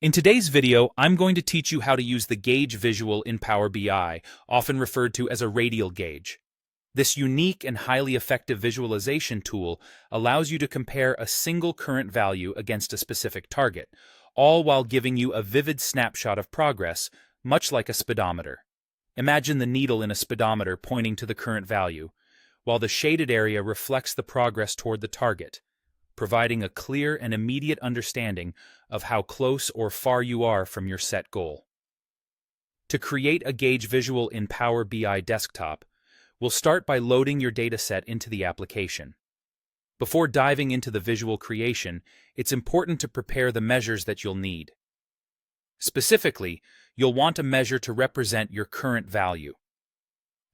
In today's video, I'm going to teach you how to use the gauge visual in Power BI, often referred to as a radial gauge. This unique and highly effective visualization tool allows you to compare a single current value against a specific target, all while giving you a vivid snapshot of progress, much like a speedometer. Imagine the needle in a speedometer pointing to the current value, while the shaded area reflects the progress toward the target, providing a clear and immediate understanding of how close or far you are from your set goal. To create a gauge visual in Power BI Desktop, we'll start by loading your dataset into the application. Before diving into the visual creation, it's important to prepare the measures that you'll need. Specifically, you'll want a measure to represent your current value.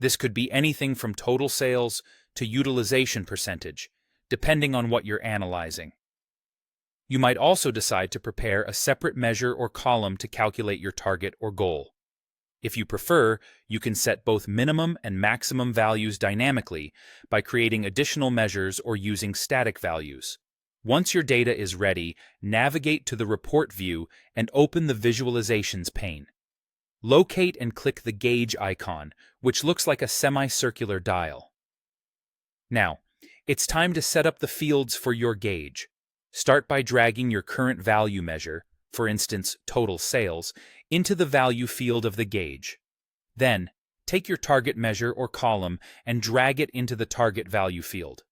This could be anything from total sales to utilization percentage, depending on what you're analyzing. You might also decide to prepare a separate measure or column to calculate your target or goal. If you prefer, you can set both minimum and maximum values dynamically by creating additional measures or using static values. Once your data is ready, navigate to the Report view and open the Visualizations pane. Locate and click the gauge icon, which looks like a semicircular dial. Now, it's time to set up the fields for your gauge. Start by dragging your current value measure, for instance, total sales, into the value field of the gauge. Then, take your target measure or column and drag it into the target value field.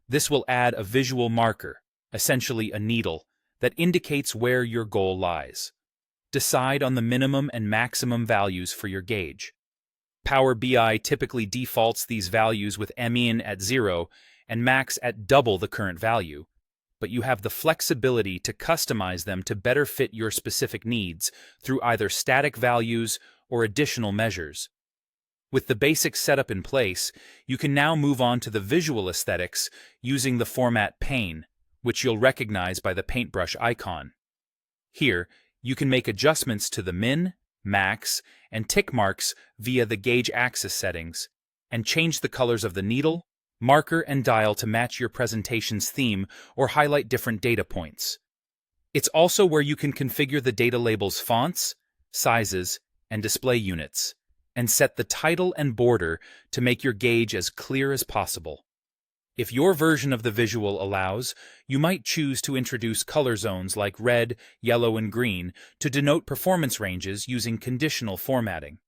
This will add a visual marker, essentially a needle, that indicates where your goal lies. Decide on the minimum and maximum values for your gauge. Power BI typically defaults these values with min at 0 and max at double the current value, but you have the flexibility to customize them to better fit your specific needs through either static values or additional measures. With the basic setup in place, you can now move on to the visual aesthetics using the Format pane, which you'll recognize by the paintbrush icon. Here, you can make adjustments to the min, max, and tick marks via the gauge axis settings, and change the colors of the needle, marker, and dial to match your presentation's theme or highlight different data points. It's also where you can configure the data label's fonts, sizes, and display units, and set the title and border to make your gauge as clear as possible. If your version of the visual allows, you might choose to introduce color zones like red, yellow, and green to denote performance ranges using conditional formatting.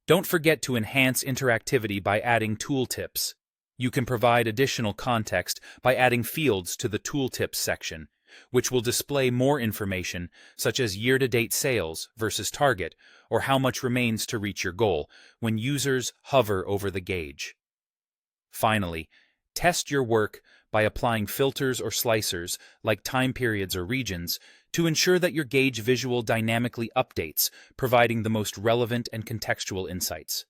Don't forget to enhance interactivity by adding tooltips. You can provide additional context by adding fields to the Tooltips section, which will display more information such as year-to-date sales versus target or how much remains to reach your goal when users hover over the gauge. Finally, test your work by applying filters or slicers like time periods or regions to ensure that your gauge visual dynamically updates, providing the most relevant and contextual insights.